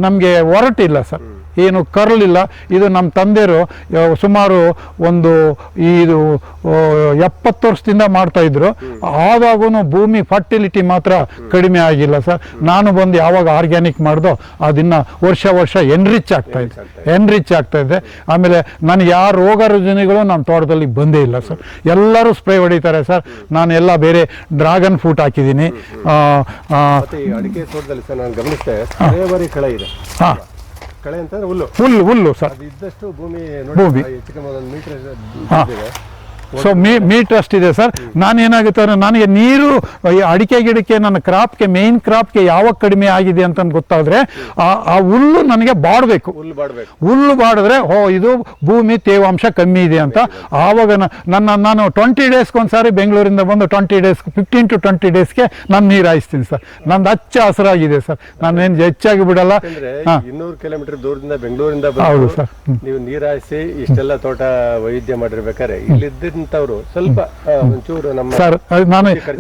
ನಮಗೆ ಒರಟಿಲ್ಲ ಸರ್. ಏನು ಕರ್ಲ್ ಇಲ್ಲ. ಇದು ನಮ್ಮ ತಂದೆಯರು ಸುಮಾರು ಒಂದು ಇದು 70 ವರ್ಷದಿಂದ ಮಾಡ್ತಾ ಇದ್ರು. ಆವಾಗೂ ಭೂಮಿ ಫರ್ಟಿಲಿಟಿ ಮಾತ್ರ ಕಡಿಮೆ ಆಗಿಲ್ಲ ಸರ್. ನಾನು ಬಂದು ಯಾವಾಗ ಆರ್ಗ್ಯಾನಿಕ್ ಮಾಡ್ದೋ ಅದನ್ನ ವರ್ಷ ಎನ್ರಿಚ್ ಆಗ್ತಾ ಇದೆ. ಆಮೇಲೆ ನನಗೆ ಯಾವ ರೋಗ ರುಜಿನಗಳು ನಮ್ಮ ತೋಟದಲ್ಲಿ ಬಂದೇ ಇಲ್ಲ ಸರ್. ಎಲ್ಲರೂ ಸ್ಪ್ರೇ ಹೊಡಿತಾರೆ ಸರ್. ನಾನು ಎಲ್ಲ ಬೇರೆ ಡ್ರಾಗನ್ ಫ್ರೂಟ್ ಹಾಕಿದ್ದೀನಿ. ಮತ್ತೆ ಈ ಅಡಿಕೆ ತೋಟದಲ್ಲಿ ಸರ್ ನಾನು ಗಮನಿಸಿದೆ ಕಳೆಬರಿ ಕಳೆ ಇದೆ. ಹಾಂ, ಕಳೆ ಅಂತಂದ್ರೆ ಹುಲ್ಲು ಸರ್. ಅದು ಇದ್ದಷ್ಟು ಭೂಮಿ ನೋಡಿ ಹೆಚ್ಚು ಕಮ್ಮಿ ಒಂದು ಮೀಟರ್ ಇದೆ. ಸೊ ಮೀಟರ್ ಅಷ್ಟಿದೆ ಸರ್. ನಾನೇನಾಗುತ್ತೆ ಅಂದರೆ ನನಗೆ ನೀರು ಈ ಅಡಿಕೆ ಗಿಡಕ್ಕೆ ನನ್ನ ಕ್ರಾಪ್ಗೆ ಮೇನ್ ಕ್ರಾಪ್ಗೆ ಯಾವಾಗ ಕಡಿಮೆ ಆಗಿದೆ ಅಂತ ಗೊತ್ತಾದರೆ ಆ ಹುಲ್ಲು ನನಗೆ ಬಾಡಬೇಕು. ಹುಲ್ಲು ಬಾಡಿದ್ರೆ ಇದು ಭೂಮಿ ತೇವಾಂಶ ಕಮ್ಮಿ ಇದೆ ಅಂತ. ಆವಾಗ ನಾನು 20 ಡೇಸ್ಗೊಂದ್ಸಾರಿ ಬೆಂಗಳೂರಿಂದ ಬಂದು 20 ಡೇಸ್ 15 to 20 ಡೇಸ್ಗೆ ನಾನು ನೀರು ಹಾಯಿಸ್ತೀನಿ ಸರ್. ನಂದು ಹಚ್ಚ ಹಸಿರಾಗಿದೆ ಸರ್. ನಾನೇನು ಹೆಚ್ಚಾಗಿ ಬಿಡಲ್ಲ. 200 ಕಿಲೋಮೀಟರ್ ದೂರದಿಂದ ಬೆಂಗಳೂರಿಂದ ಹೌದು ಸರ್. ನೀವು ನೀರು ಹಾಯಿಸಿ ಇಷ್ಟೆಲ್ಲ ತೋಟ ವೈವಿಧ್ಯ ಮಾಡಿರ್ಬೇಕಾದ್ರೆ ಇಲ್ಲಿದ್ದಂಥವ್ರು ಸ್ವಲ್ಪ ಒಂಚೂರು ನಮ್ಮ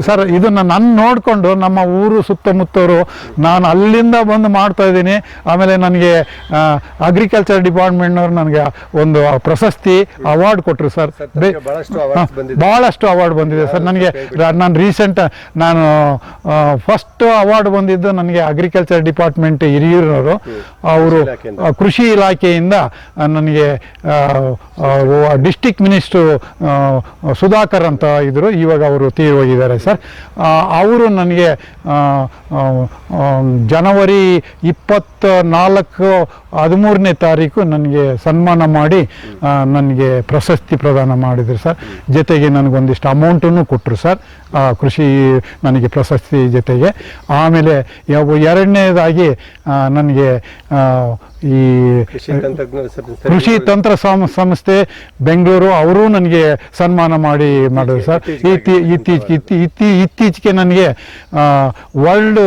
ಸರ್ ಇದನ್ನ ನಾನು ನೋಡಿಕೊಂಡು ನಮ್ಮ ಊರು ಸುತ್ತಮುತ್ತವರು ನಾನು ಅಲ್ಲಿಂದ ಬಂದು ಮಾಡ್ತಾ ಇದ್ದೀನಿ. ಆಮೇಲೆ ನನಗೆ ಅಗ್ರಿಕಲ್ಚರ್ ಡಿಪಾರ್ಟ್ಮೆಂಟ್ನವ್ರು ನನಗೆ ಒಂದು ಪ್ರಶಸ್ತಿ ಅವಾರ್ಡ್ ಕೊಟ್ಟರು ಸರ್. ಭಾಳಷ್ಟು ಅವಾರ್ಡ್ ಬಂದಿದೆ ಸರ್ ನನಗೆ. ನಾನು ರೀಸೆಂಟ್ ಫಸ್ಟ್ ಅವಾರ್ಡ್ ಬಂದಿದ್ದು ನನಗೆ ಅಗ್ರಿಕಲ್ಚರ್ ಡಿಪಾರ್ಟ್ಮೆಂಟ್ ಹಿರಿಯೂರಿನವರು. ಅವರು ಕೃಷಿ ಇಲಾಖೆಯಿಂದ ನನಗೆ ಡಿಸ್ಟಿಕ್ ಮಿನಿಸ್ಟ್ರು ಸುಧಾಕರ್ ಅಂತ ಇದ್ರು. ಇವಾಗ ಅವರು ತೀರೋಗಿದ್ದಾರೆ ಸರ್. ಅವರು ನನಗೆ ಜನವರಿ 13ನೇ ತಾರೀಕು ನನಗೆ ಸನ್ಮಾನ ಮಾಡಿ ನನಗೆ ಪ್ರಶಸ್ತಿ ಪ್ರದಾನ ಮಾಡಿದರು ಸರ್. ಜೊತೆಗೆ ನನಗೊಂದಿಷ್ಟು ಅಮೌಂಟನ್ನು ಕೊಟ್ಟರು ಸರ್, ಕೃಷಿ ನನಗೆ ಪ್ರಶಸ್ತಿ ಜೊತೆಗೆ. ಆಮೇಲೆ ಎರಡನೇದಾಗಿ ನನಗೆ ಈ ಕೃಷಿ ತಂತ್ರ ಸಂಸ್ಥೆ ಬೆಂಗಳೂರು ಅವರು ನನಗೆ ಸನ್ಮಾನ ಮಾಡಿದ್ರು ಸರ್. ಇತ್ತೀಚೆಗೆ ನನಗೆ world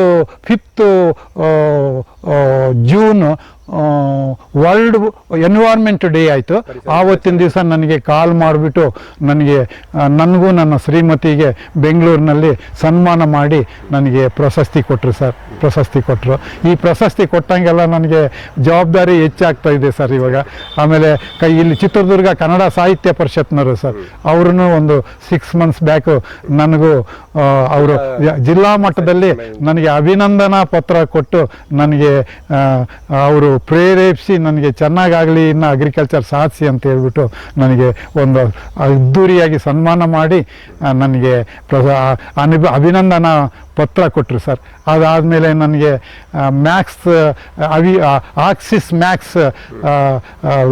5th June world environment day ಆಯಿತು. ಆವತ್ತಿನ ದಿವಸ ನನಗೆ ಕಾಲ್ ಮಾಡಿಬಿಟ್ಟು ನನಗೂ ನನ್ನ ಶ್ರೀಮತಿಗೆ ಬೆಂಗಳೂರಿನಲ್ಲಿ ಸನ್ಮಾನ ಮಾಡಿ ನನಗೆ ಪ್ರಶಸ್ತಿ ಕೊಟ್ಟರು ಸರ್. ಈ ಪ್ರಶಸ್ತಿ ಕೊಟ್ಟಂಗೆಲ್ಲ ನನಗೆ ಜವಾಬ್ದಾರಿ ಹೆಚ್ಚಾಗ್ತಾ ಇದೆ ಸರ್ ಇವಾಗ. ಆಮೇಲೆ ಇಲ್ಲಿ ಚಿತ್ರದುರ್ಗ ಕನ್ನಡ ಸಾಹಿತ್ಯ ಪರಿಷತ್ನವರು ಸರ್, ಅವ್ರೂ ಒಂದು 6 months ಬ್ಯಾಕು ನನಗೂ ಅವರು ಜಿಲ್ಲಾ ಮಟ್ಟದಲ್ಲಿ ನನಗೆ ಅಭಿನಂದನಾ ಪತ್ರ ಕೊಟ್ಟು ನನಗೆ ಅವರು ಪ್ರೇರೇಪಿಸಿ ನನಗೆ ಚೆನ್ನಾಗಾಗಲಿ, ಇನ್ನು ಅಗ್ರಿಕಲ್ಚರ್ ಸಾಧಿಸಿ ಅಂತ ಹೇಳ್ಬಿಟ್ಟು ನನಗೆ ಒಂದು ಅದ್ದೂರಿಯಾಗಿ ಸನ್ಮಾನ ಮಾಡಿ ನನಗೆ ಅಭಿನಂದನಾ ಪತ್ರ ಕೊಟ್ಟರು ಸರ್. ಅದಾದಮೇಲೆ ನನಗೆ Axis Max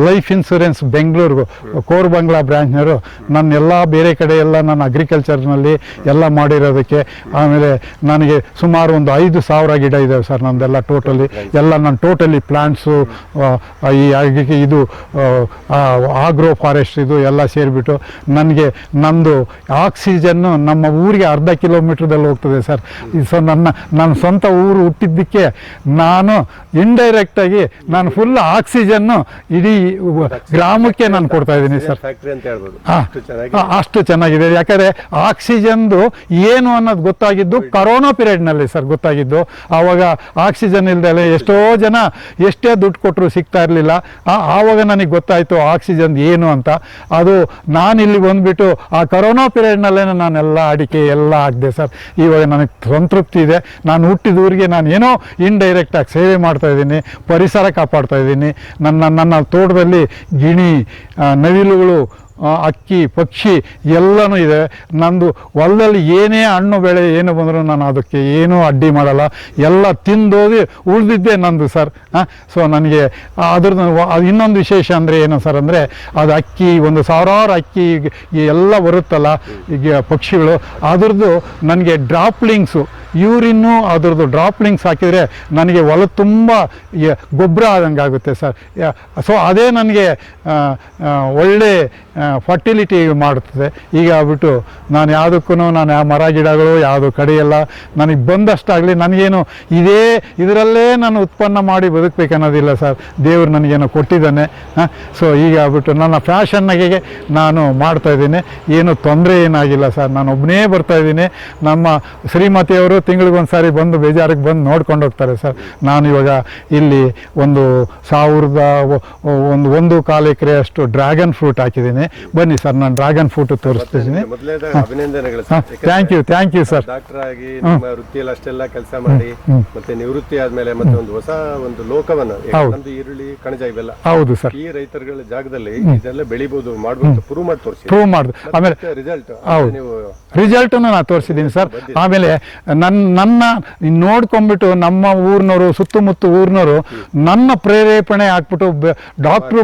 Life Insurance Bengaluru ಕೋರ್ಬಂಗ್ಲಾ ಬ್ರ್ಯಾಂಚ್ನವರು ನನ್ನೆಲ್ಲ ಬೇರೆ ಕಡೆ ಎಲ್ಲ ನಾನು ಅಗ್ರಿಕಲ್ಚರ್ನಲ್ಲಿ ಎಲ್ಲ ಮಾಡಿರೋದಕ್ಕೆ, ಆಮೇಲೆ ನನಗೆ ಸುಮಾರು ಒಂದು 5,000 ಗಿಡ ಇದ್ದಾವೆ ಸರ್ ನಂದೆಲ್ಲ ಟೋಟಲಿ. ಎಲ್ಲ ನಾನು ಟೋಟಲಿ ಪ್ಲಾಂಟ್ಸು ಈ ಇದು ಆಗ್ರೋ ಫಾರೆಸ್ಟ್ ಇದು ಎಲ್ಲ ಸೇರಿಬಿಟ್ಟು ನನಗೆ ನಂದು ಆಕ್ಸಿಜನ್ನು ನಮ್ಮ ಊರಿಗೆ 1/2 ಕಿಲೋಮೀಟ್ರದಲ್ಲಿ ಹೋಗ್ತದೆ ಸರ್. ಸೊ ನನ್ನ ಸ್ವಂತ ಊರು ಹುಟ್ಟಿದ್ದಕ್ಕೆ ನಾನು ಇಂಡೈರೆಕ್ಟಾಗಿ ನಾನು ಫುಲ್ ಆಕ್ಸಿಜನ್ನು ಇಡೀ ಗ್ರಾಮಕ್ಕೆ ನಾನು ಕೊಡ್ತಾ ಇದ್ದೀನಿ ಸರ್. ಅಷ್ಟು ಚೆನ್ನಾಗಿದೆ. ಯಾಕಂದರೆ ಆಕ್ಸಿಜನ್ದು ಏನು ಅನ್ನೋದು ಗೊತ್ತಾಗಿದ್ದು ಕರೋನಾ ಪೀರಿಯಡ್ನಲ್ಲಿ ಸರ್ ಗೊತ್ತಾಗಿದ್ದು. ಆವಾಗ ಆಕ್ಸಿಜನ್ ಇಲ್ದಲೆ ಎಷ್ಟೋ ಜನ ಎಷ್ಟೇ ದುಡ್ಡು ಕೊಟ್ಟರು ಸಿಗ್ತಾ ಇರಲಿಲ್ಲ. ಆವಾಗ ನನಗೆ ಗೊತ್ತಾಯಿತು ಆಕ್ಸಿಜನ್ ಏನು ಅಂತ. ಅದು ನಾನಿಲ್ಲಿ ಬಂದುಬಿಟ್ಟು ಆ ಕರೋನಾ ಪೀರಿಯಡ್ನಲ್ಲೇ ನಾನೆಲ್ಲ ಅಡಿಕೆ ಎಲ್ಲ ಹಾಕಿದೆ ಸರ್. ಇವಾಗ ನನಗೆ ಸಂತೃಪ್ತಿ ಇದೆ. ನಾನು ಹುಟ್ಟಿದ ಊರಿಗೆ ನಾನು ಏನೋ ಇಂಡೈರೆಕ್ಟಾಗಿ ಸೇವೆ ಮಾಡ್ತಾ ಇದ್ದೀನಿ, ಪರಿಸರ ಕಾಪಾಡ್ತಾ ಇದ್ದೀನಿ. ನನ್ನ ತೋಟದಲ್ಲಿ ಗಿಣಿ, ನವಿಲುಗಳು, ಅಕ್ಕಿ, ಪಕ್ಷಿ ಎಲ್ಲನೂ ಇದೆ. ನಂದು ಹೊಲದಲ್ಲಿ ಏನೇ ಹಣ್ಣು ಬೆಳೆ ಏನು ಬಂದರೂ ನಾನು ಅದಕ್ಕೆ ಏನೂ ಅಡ್ಡಿ ಮಾಡಲ್ಲ, ಎಲ್ಲ ತಿಂದೋಗಿ ಉಳಿದಿದ್ದೇ ನಂದು ಸರ್. ಸೊ ನನಗೆ ಅದ್ರದ್ದು ಇನ್ನೊಂದು ವಿಶೇಷ ಅಂದರೆ ಏನು ಸರ್ ಅಂದರೆ ಅದು ಅಕ್ಕಿ, ಒಂದು ಸಾವಿರಾರು ಅಕ್ಕಿ ಎಲ್ಲ ಬರುತ್ತಲ್ಲ ಈಗ ಪಕ್ಷಿಗಳು, ಅದ್ರದ್ದು ನನಗೆ ಡ್ರಾಪ್ಲಿಂಗ್ಸು ಯೂರಿನ್ನು ಅದ್ರದ್ದು ಡ್ರಾಪ್ಲಿಂಗ್ಸ್ ಹಾಕಿದರೆ ನನಗೆ ಹೊಲ ತುಂಬ ಗೊಬ್ಬರ ಆದಂಗೆ ಆಗುತ್ತೆ ಸರ್. ಸೊ ಅದೇ ನನಗೆ ಒಳ್ಳೆ ಫರ್ಟಿಲಿಟಿ ಮಾಡುತ್ತದೆ. ಈಗ ಆಗ್ಬಿಟ್ಟು ನಾನು ಯಾವುದಕ್ಕೂ ನಾನು ಮರ ಗಿಡಗಳು ಯಾವುದು ಕಡೆಯಲ್ಲ. ನನಗೆ ಬಂದಷ್ಟಾಗಲಿ ನನಗೇನು ಇದರಲ್ಲೇ ನಾನು ಉತ್ಪನ್ನ ಮಾಡಿ ಬದುಕಬೇಕನ್ನೋದಿಲ್ಲ ಸರ್. ದೇವರು ನನಗೇನೋ ಕೊಟ್ಟಿದ್ದಾನೆ. ಸೊ ಈಗ ಆಗ್ಬಿಟ್ಟು ನನ್ನ ಫ್ಯಾಷನ್ನಾಗೆ ನಾನು ಮಾಡ್ತಾಯಿದ್ದೀನಿ. ಏನು ತೊಂದರೆ ಏನಾಗಿಲ್ಲ ಸರ್. ನಾನು ಒಬ್ಬನೇ ಬರ್ತಾಯಿದ್ದೀನಿ. ನಮ್ಮ ಶ್ರೀಮತಿಯವರು ತಿಂಗಳಿಗೊಂದ್ಸಾರಿ ಬಂದು ಬೇಜಾರಿಗೆ ಬಂದು ನೋಡ್ಕೊಂಡು ಹೋಗ್ತಾರೆ ಸರ್. ನಾನು ಇವಾಗ ಇಲ್ಲಿ ಒಂದು 1.25 ಎಕರೆ ಅಷ್ಟು ಡ್ರ್ಯಾಗನ್ ಫ್ರೂಟ್ ಹಾಕಿದ್ದೀನಿ. ಬನ್ನಿ ಸರ್, ನಾನು ಡ್ರ್ಯಾಗನ್ ಫ್ರೂಟ್ ತೋರಿಸ್ತಿದ್ದೀನಿ. ಮೊದಲನೇದಾಗಿ ಅಭಿನಂದನೆಗಳು ಥ್ಯಾಂಕ್ ಯು ಸರ್. ಡಾಕ್ಟರ್ ಆಗಿ ನಿಮ್ಮ ವೃತ್ತಿಯಲ್ಲಿ ಅಷ್ಟೆಲ್ಲ ಕೆಲಸ ಮಾಡಿ ಮತ್ತೆ ನಿವೃತ್ತಿ ಆದ್ಮೇಲೆ ಮತ್ತೆ ಒಂದು ಹೊಸ ಒಂದು ಲೋಕವನ್ನು ನಮ್ದು ಈರುಳ್ಳಿ ಕಣಜ ಇವೆಲ್ಲ ಹೌದು ಸರ್, ಈ ರೈತರುಗಳ ಜಾಗದಲ್ಲಿ ಇದೆಲ್ಲ ಬೆಳಿಬಹುದು ಮಾಡ್ಬೋದು ಪ್ರೂವ್ ಮಾಡಿ ತೋರಿಸಿ. ಪ್ರೂವ್ ಮಾಡುದು. ಆಮೇಲೆ ರಿಸಲ್ಟ್ ಹೌದು, ರಿಸಲ್ಟನ್ನು ನಾನು ತೋರಿಸಿದ್ದೀನಿ ಸರ್. ಆಮೇಲೆ ನನ್ನ ನೋಡ್ಕೊಂಡ್ಬಿಟ್ಟು ನಮ್ಮ ಊರಿನವರು, ಸುತ್ತಮುತ್ತ ಊರಿನವರು ನನ್ನ ಪ್ರೇರೇಪಣೆ ಹಾಕ್ಬಿಟ್ಟು ಡಾಕ್ಟ್ರು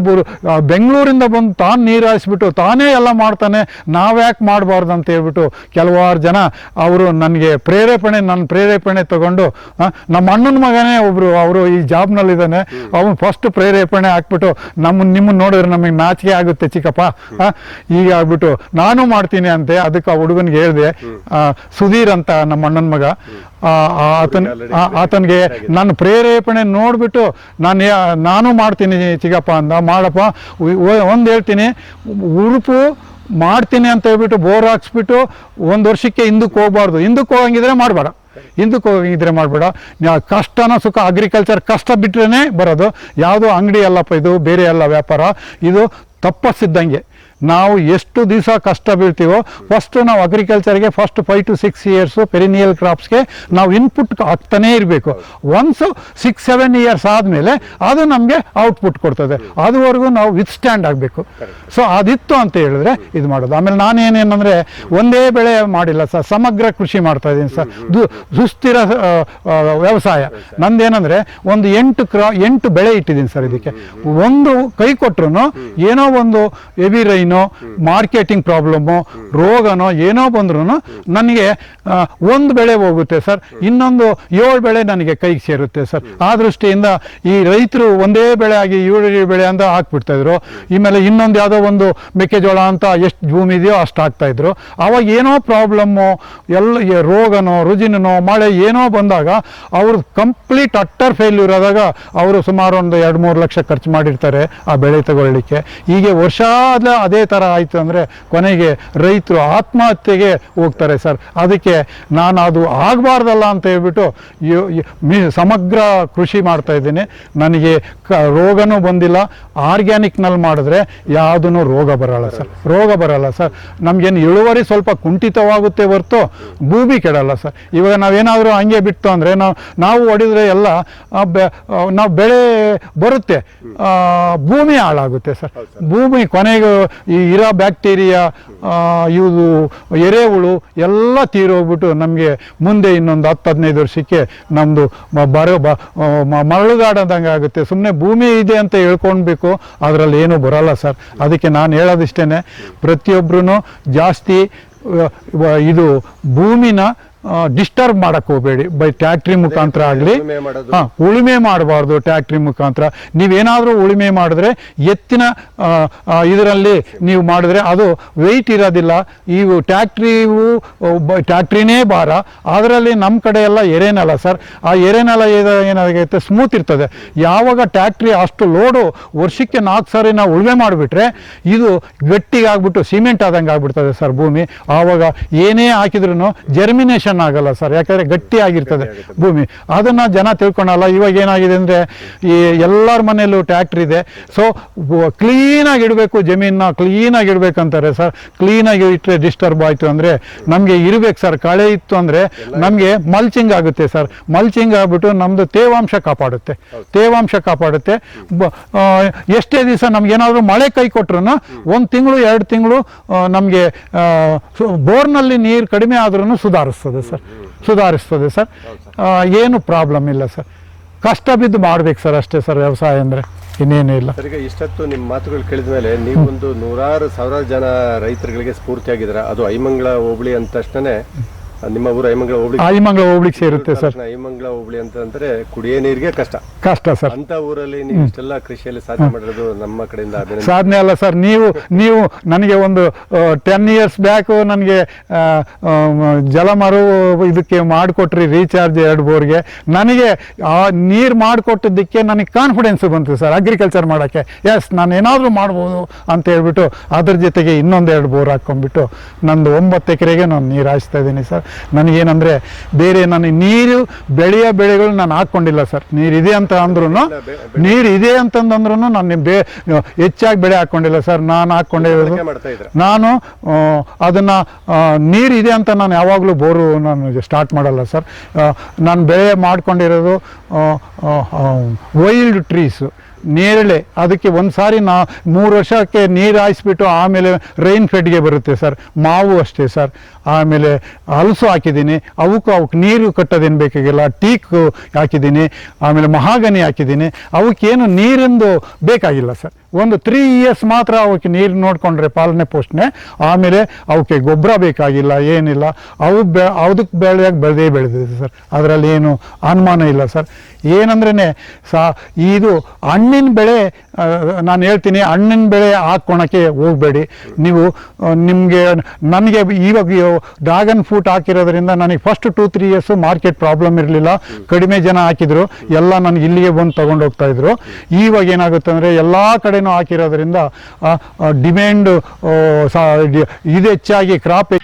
ಬೆಂಗಳೂರಿಂದ ಬಂದು ತಾನು ನೀರು ಹಾಯಿಸ್ಬಿಟ್ಟು ತಾನೇ ಎಲ್ಲ ಮಾಡ್ತಾನೆ, ನಾವ್ಯಾಕೆ ಮಾಡಬಾರ್ದು ಅಂತ ಹೇಳ್ಬಿಟ್ಟು ಕೆಲವಾರು ಜನ ಅವರು ನನಗೆ ನನ್ನ ಪ್ರೇರೇಪಣೆ ತಗೊಂಡು, ನಮ್ಮ ಅಣ್ಣನ ಮಗನೇ ಒಬ್ರು ಅವರು ಈ ಜಾಬ್ನಲ್ಲಿದ್ದಾನೆ, ಅವನು ಫಸ್ಟ್ ಪ್ರೇರೇಪಣೆ ಹಾಕ್ಬಿಟ್ಟು ನಿಮ್ಮನ್ನು ನೋಡಿದ್ರೆ ನಮಗೆ ನಾಚಿಕೆ ಆಗುತ್ತೆ ಚಿಕ್ಕಪ್ಪ, ಈಗ ಆಗ್ಬಿಟ್ಟು ನಾನು ಮಾಡ್ತೀನಿ ಅಂತೆ. ಅದಕ್ಕೆ ಆ ಹುಡುಗನಿಗೆ ಹೇಳಿದೆ, ಸುಧೀರ್ ಅಂತ ನಮ್ಮ ಅಣ್ಣನ ಮಗ, ಆತನಿಗೆ ನನ್ನ ಪ್ರೇರೇಪಣೆ ನೋಡ್ಬಿಟ್ಟು ನಾನು ಮಾಡ್ತೀನಿ ಚಿಕ್ಕಪ್ಪ ಅಂದ. ಮಾಡಪ್ಪ, ಒಂದು ಹೇಳ್ತೀನಿ, ಉಡುಪು ಮಾಡ್ತೀನಿ ಅಂತ ಹೇಳ್ಬಿಟ್ಟು ಬೋರ್ ಹಾಕ್ಸ್ಬಿಟ್ಟು 1 ವರ್ಷಕ್ಕೆ ಹಿಂದಕ್ಕೆ ಹೋಗ್ಬಾರ್ದು. ಹಿಂದಕ್ಕೆ ಹೋಗಂಗಿದ್ರೆ ಮಾಡಬೇಡ, ಕಷ್ಟನ ಸುಖ, ಅಗ್ರಿಕಲ್ಚರ್ ಕಷ್ಟ ಬಿಟ್ರೇ ಬರೋದು. ಯಾವುದೋ ಅಂಗಡಿ ಅಲ್ಲಪ್ಪ ಇದು, ಬೇರೆ ಎಲ್ಲ ವ್ಯಾಪಾರ, ಇದು ತಪ್ಪಸ್ಸಿದ್ದಂಗೆ. ನಾವು ಎಷ್ಟು ದಿವಸ ಕಷ್ಟ ಬೀಳ್ತೀವೋ, ಫಸ್ಟ್ ನಾವು ಅಗ್ರಿಕಲ್ಚರ್ಗೆ ಫಸ್ಟ್ 5 to 6 ಇಯರ್ಸು ಪೆರಿನಿಯಲ್ ಕ್ರಾಪ್ಸ್ಗೆ ನಾವು ಇನ್ಪುಟ್ ಹಾಕ್ತಾನೇ ಇರಬೇಕು. ಒನ್ಸು 6-7 ಇಯರ್ಸ್ ಆದಮೇಲೆ ಅದು ನಮಗೆ ಔಟ್ಪುಟ್ ಕೊಡ್ತದೆ. ಅದುವರೆಗೂ ನಾವು ವಿತ್ಸ್ಟ್ಯಾಂಡ್ ಆಗಬೇಕು. ಸೊ ಅದಿತ್ತು ಅಂತ ಹೇಳಿದ್ರೆ ಇದು ಮಾಡೋದು. ಆಮೇಲೆ ನಾನೇನೇನಂದರೆ ಒಂದೇ ಬೆಳೆ ಮಾಡಿಲ್ಲ ಸರ್, ಸಮಗ್ರ ಕೃಷಿ ಮಾಡ್ತಾ ಇದ್ದೀನಿ ಸರ್. ಸುಸ್ಥಿರ ವ್ಯವಸಾಯ ನಂದೇನೆಂದರೆ ಒಂದು 8 ಬೆಳೆ ಇಟ್ಟಿದ್ದೀನಿ ಸರ್. ಇದಕ್ಕೆ ಒಂದು ಕೈ ಕೊಟ್ಟರು ಏನೋ ಒಂದು ಹೆವಿ ರೈನ್, ಮಾರ್ಕೆಟಿಂಗ್ ಪ್ರಾಬ್ಲಮ್ಮು, ರೋಗನೋ ಏನೋ ಬಂದ್ರೂ ನನಗೆ ಒಂದು ಬೆಳೆ ಹೋಗುತ್ತೆ ಸರ್, ಇನ್ನೊಂದು 7 ಬೆಳೆ ನನಗೆ ಕೈಗೆ ಸೇರುತ್ತೆ ಸರ್. ಆ ದೃಷ್ಟಿಯಿಂದ ಈ ರೈತರು ಒಂದೇ ಬೆಳೆ ಆಗಿ 7 ಬೆಳೆ ಅಂತ ಹಾಕ್ಬಿಡ್ತಾ ಇದ್ರು. ಆಮೇಲೆ ಇನ್ನೊಂದು ಯಾವುದೋ ಒಂದು ಮೆಕ್ಕೆಜೋಳ ಅಂತ ಎಷ್ಟು ಭೂಮಿ ಇದೆಯೋ ಅಷ್ಟು ಹಾಕ್ತಾ ಇದ್ರು. ಅವಾಗ ಏನೋ ಪ್ರಾಬ್ಲಮ್ಮು, ಎಲ್ಲ ರೋಗನೋ ರುಜಿನೋ ಮಳೆ ಏನೋ ಬಂದಾಗ ಅವರು ಕಂಪ್ಲೀಟ್ ಅಟ್ಟರ್ ಫೇಲ್ಯೂರ್ ಆದಾಗ ಅವರು ಸುಮಾರು ಒಂದು 2-3 ಲಕ್ಷ ಖರ್ಚು ಮಾಡಿರ್ತಾರೆ ಆ ಬೆಳೆ ತಗೊಳ್ಳಿಕ್ಕೆ. ಹೀಗೆ ವರ್ಷ ಅದೇ ಥರ ಆಯಿತು ಅಂದರೆ ಕೊನೆಗೆ ರೈತರು ಆತ್ಮಹತ್ಯೆಗೆ ಹೋಗ್ತಾರೆ ಸರ್. ಅದಕ್ಕೆ ನಾನು ಅದು ಆಗಬಾರ್ದಲ್ಲ ಅಂತ ಹೇಳ್ಬಿಟ್ಟು ಸಮಗ್ರ ಕೃಷಿ ಮಾಡ್ತಾ ಇದ್ದೀನಿ. ನನಗೆ ರೋಗನೂ ಬಂದಿಲ್ಲ. ಆರ್ಗ್ಯಾನಿಕ್ನಲ್ಲಿ ಮಾಡಿದ್ರೆ ಯಾವುದೂ ರೋಗ ಬರಲ್ಲ ಸರ್. ನಮಗೇನು ಇಳುವರಿ ಸ್ವಲ್ಪ ಕುಂಠಿತವಾಗುತ್ತೆ ಹೊರತು ಭೂಮಿ ಕೆಡಲ್ಲ ಸರ್. ಇವಾಗ ನಾವೇನಾದರೂ ಹಂಗೆ ಬಿಟ್ಟು ಅಂದರೆ ನಾವು ಹೊಡಿದ್ರೆ ಎಲ್ಲ ನಾವು ಬೆಳೆ ಬರುತ್ತೆ, ಭೂಮಿ ಹಾಳಾಗುತ್ತೆ ಸರ್. ಭೂಮಿ ಕೊನೆಗೆ ಈ ಇರೋ ಬ್ಯಾಕ್ಟೀರಿಯಾ, ಇವು ಎರೆಹುಳು ಎಲ್ಲ ತೀರೋಗ್ಬಿಟ್ಟು ನಮಗೆ ಮುಂದೆ ಇನ್ನೊಂದು 10-15 ವರ್ಷಕ್ಕೆ ನಮ್ಮದು ಮರಳುಗಾಡದಂಗೆ ಆಗುತ್ತೆ. ಸುಮ್ಮನೆ ಭೂಮಿ ಇದೆ ಅಂತ ಹೇಳ್ಕೊಳ್ಬೇಕು, ಅದರಲ್ಲಿ ಏನೂ ಬರೋಲ್ಲ ಸರ್. ಅದಕ್ಕೆ ನಾನು ಹೇಳೋದಿಷ್ಟೇ, ಪ್ರತಿಯೊಬ್ಬರೂ ಜಾಸ್ತಿ ಇದು ಭೂಮಿನ ಡಿಸ್ಟರ್ಬ್ ಮಾಡಕ್ಕೆ ಹೋಗಬೇಡಿ. ಬೈ ಟ್ಯಾಕ್ಟ್ರಿ ಮುಖಾಂತರ ಆಗಲಿ, ಉಳುಮೆ ಮಾಡಬಾರ್ದು. ಟ್ಯಾಕ್ಟ್ರಿ ಮುಖಾಂತರ ನೀವೇನಾದರೂ ಉಳುಮೆ ಮಾಡಿದ್ರೆ ಎತ್ತಿನ ಇದರಲ್ಲಿ ನೀವು ಮಾಡಿದ್ರೆ ಅದು ವೆಯ್ಟ್ ಇರೋದಿಲ್ಲ. ಇವು ಟ್ಯಾಕ್ಟ್ರಿನೇ ಭಾರ. ಅದರಲ್ಲಿ ನಮ್ಮ ಕಡೆ ಎಲ್ಲ ಎರೆನೆಲ ಸರ್. ಆ ಎರೆನೆಲ ಏನಾಗುತ್ತೆ, ಸ್ಮೂತ್ ಇರ್ತದೆ. ಯಾವಾಗ ಟ್ಯಾಕ್ಟ್ರಿ ಅಷ್ಟು ಲೋಡು ವರ್ಷಕ್ಕೆ 4 ಸಾರಿ ನಾವು ಉಳುಮೆ ಮಾಡಿಬಿಟ್ರೆ ಇದು ಗಟ್ಟಿಗಾಗ್ಬಿಟ್ಟು ಸಿಮೆಂಟ್ ಆದಂಗೆ ಆಗ್ಬಿಡ್ತದೆ ಸರ್ ಭೂಮಿ. ಆವಾಗ ಏನೇ ಹಾಕಿದ್ರೂ ಜರ್ಮಿನೇಷನ್ ಆಗಲ್ಲ ಸರ್, ಯಾಕಂದರೆ ಗಟ್ಟಿಯಾಗಿರ್ತದೆ ಭೂಮಿ. ಅದನ್ನು ಜನ ತಿಳ್ಕೊಳಲ್ಲ. ಇವಾಗ ಏನಾಗಿದೆ ಅಂದರೆ ಈ ಎಲ್ಲರ ಮನೆಯಲ್ಲೂ ಟ್ಯಾಕ್ಟ್ರಿ ಇದೆ. ಸೊ ಕ್ಲೀನಾಗಿ ಇಡಬೇಕು, ಜಮೀನನ್ನ ಕ್ಲೀನಾಗಿ ಇಡಬೇಕಂತಾರೆ ಸರ್. ಕ್ಲೀನಾಗಿ ಇಟ್ಟರೆ ಡಿಸ್ಟರ್ಬ್ ಆಯಿತು ಅಂದರೆ ನಮಗೆ ಇರಬೇಕು ಸರ್. ಕಳೆ ಇತ್ತು ಅಂದರೆ ನಮಗೆ ಮಲ್ಚಿಂಗ್ ಆಗುತ್ತೆ ಸರ್. ಮಲ್ಚಿಂಗ್ ಆಗಿಬಿಟ್ಟು ನಮ್ಮದು ತೇವಾಂಶ ಕಾಪಾಡುತ್ತೆ. ಎಷ್ಟೇ ದಿವಸ ನಮಗೇನಾದರೂ ಮಳೆ ಕೈ ಕೊಟ್ರು 1 ತಿಂಗಳು 2 ತಿಂಗಳು ನಮಗೆ ಬೋರ್ನಲ್ಲಿ ನೀರು ಕಡಿಮೆ ಆದ್ರೂ ಸುಧಾರಿಸ್ತದೆ ಸರ್. ಏನು ಪ್ರಾಬ್ಲಮ್ ಇಲ್ಲ ಸರ್. ಕಷ್ಟ ಬಿದ್ದು ಮಾಡ್ಬೇಕು ಸರ್, ಅಷ್ಟೇ ಸರ್ ವ್ಯವಸಾಯ ಅಂದರೆ, ಇನ್ನೇನು ಇಲ್ಲ. ಸರಿಗ ಇಷ್ಟೊತ್ತು ನಿಮ್ಮ ಮಾತುಗಳು ಕೇಳಿದ ಮೇಲೆ ನೀವೊಂದು 100,000 ಜನ ರೈತರುಗಳಿಗೆ ಸ್ಫೂರ್ತಿಯಾಗಿದ್ದೀರ. ಅದು ಐಮಂಗಳ ಹೋಬಳಿ ಅಂತ ತಕ್ಷಣ ನಿಮ್ಮ ಊರು ಐಮಂಗಳ ಹೋಬಳಿಗೆ ಸೇರುತ್ತೆ ಸರ್. ಐಮಂಗಳ ಹೋಬಳಿ ಅಂತಂದ್ರೆ ಕುಡಿಯೋ ನೀರಿಗೆ ಕಷ್ಟ ಸರ್. ಅಂತ ಊರಲ್ಲಿ ನೀವು ಇಷ್ಟೆಲ್ಲ ಕೃಷಿಯಲ್ಲಿ ಸಾಧನೆ ಮಾಡಿರೋದು ನಮ್ಮ ಕಡೆಯಿಂದ ಸಾಧನೆ ಅಲ್ಲ ಸರ್. ನೀವು ನನಗೆ ಒಂದು 10 ಇಯರ್ಸ್ ಬ್ಯಾಕ್ ನನಗೆ ಜಲಮರು ಇದಕ್ಕೆ ಮಾಡಿಕೊಟ್ರಿ, ರೀಚಾರ್ಜ್ 2 ಬೋರ್ಗೆ. ನನಗೆ ಆ ನೀರು ಮಾಡಿಕೊಟ್ಟಿದ್ದಕ್ಕೆ ನನಗೆ ಕಾನ್ಫಿಡೆನ್ಸ್ ಬಂತು ಸರ್ ಅಗ್ರಿಕಲ್ಚರ್ ಮಾಡೋಕ್ಕೆ. ಎಸ್, ನಾನು ಏನಾದರೂ ಮಾಡ್ಬೋದು ಅಂತ ಹೇಳ್ಬಿಟ್ಟು ಅದ್ರ ಜೊತೆಗೆ ಇನ್ನೊಂದು 2 ಬೋರ್ ಹಾಕ್ಕೊಂಡ್ಬಿಟ್ಟು ನಂದು 9 ಎಕರೆಗೆ ನಾನು ನೀರು ಹಾಯಿಸ್ತಾ ಇದ್ದೀನಿ ಸರ್. ನನಗೇನಂದರೆ ಬೇರೆ ನನಗೆ ನೀರು ಬೆಳೆಗಳು ನಾನು ಹಾಕ್ಕೊಂಡಿಲ್ಲ ಸರ್. ನೀರಿದೆ ಅಂತ ಅಂದ್ರೂ ನೀರಿದೆ ಅಂತಂದ್ರೂ ನಾನು ಹೆಚ್ಚಾಗಿ ಬೆಳೆ ಹಾಕ್ಕೊಂಡಿಲ್ಲ ಸರ್. ನಾನು ಹಾಕ್ಕೊಂಡಿರೋದು ಮಾಡ್ತಾ ಇದ್ರ ನಾನು ಅದನ್ನು ನೀರಿದೆ ಅಂತ ನಾನು ಯಾವಾಗಲೂ ಬೋರು ನಾನು ಸ್ಟಾರ್ಟ್ ಮಾಡಲ್ಲ ಸರ್. ನಾನು ಬೆಳೆ ಮಾಡ್ಕೊಂಡಿರೋದು ವೈಲ್ಡ್ ಟ್ರೀಸು, ನೇರಳೆ. ಅದಕ್ಕೆ ಒಂದು ಸಾರಿ 3 ವರ್ಷಕ್ಕೆ ನೀರು ಹಾಯಿಸ್ಬಿಟ್ಟು ಆಮೇಲೆ ರೈನ್ ಫೆಡ್ಗೆ ಬರುತ್ತೆ ಸರ್. ಮಾವು ಅಷ್ಟೇ ಸರ್. ಆಮೇಲೆ ಹಲಸು ಹಾಕಿದ್ದೀನಿ, ಅವಕ್ಕೆ ನೀರು ಕಟ್ಟೋದೇನು ಬೇಕಾಗಿಲ್ಲ. ಟೀಕ್ ಹಾಕಿದ್ದೀನಿ, ಆಮೇಲೆ ಮಹಾಗನಿ ಹಾಕಿದ್ದೀನಿ. ಅವಕ್ಕೇನು ನೀರಿಂದು ಬೇಕಾಗಿಲ್ಲ ಸರ್. ಒಂದು 3 ಇಯರ್ಸ್ ಮಾತ್ರ ಅವಕ್ಕೆ ನೀರು ನೋಡಿಕೊಂಡ್ರೆ ಪಾಲನೆ ಪೋಷಣೆ, ಆಮೇಲೆ ಅವಕ್ಕೆ ಗೊಬ್ಬರ ಬೇಕಾಗಿಲ್ಲ, ಏನಿಲ್ಲ. ಅದಕ್ಕೆ ಬೆಳೆದಿದೆ ಸರ್. ಅದರಲ್ಲಿ ಏನು ಅನುಮಾನ ಇಲ್ಲ ಸರ್. ಏನಂದ್ರೇ ಇದು ಹಣ್ಣಿನ ಬೆಳೆ, ನಾನು ಹೇಳ್ತೀನಿ, ಹಣ್ಣಿನ ಬೆಳೆ ಹಾಕ್ಕೊಳಕ್ಕೆ ಹೋಗಬೇಡಿ ನೀವು. ನನಗೆ ಇವಾಗ ಡ್ರ್ಯಾಗನ್ ಫ್ರೂಟ್ ಹಾಕಿರೋದ್ರಿಂದ ನನಗೆ ಫಸ್ಟ್ 2-3 ಇಯರ್ಸು ಮಾರ್ಕೆಟ್ ಪ್ರಾಬ್ಲಮ್ ಇರಲಿಲ್ಲ. ಕಡಿಮೆ ಜನ ಹಾಕಿದ್ರು, ಎಲ್ಲ ನನಗೆ ಇಲ್ಲಿಗೆ ಬಂದು ತೊಗೊಂಡು ಹೋಗ್ತಾಯಿದ್ರು. ಇವಾಗ ಏನಾಗುತ್ತೆ ಅಂದರೆ ಎಲ್ಲ ಕಡೆನೂ ಹಾಕಿರೋದ್ರಿಂದ ಡಿಮ್ಯಾಂಡು ಇದು ಹೆಚ್ಚಾಗಿ ಕ್ರಾಪ್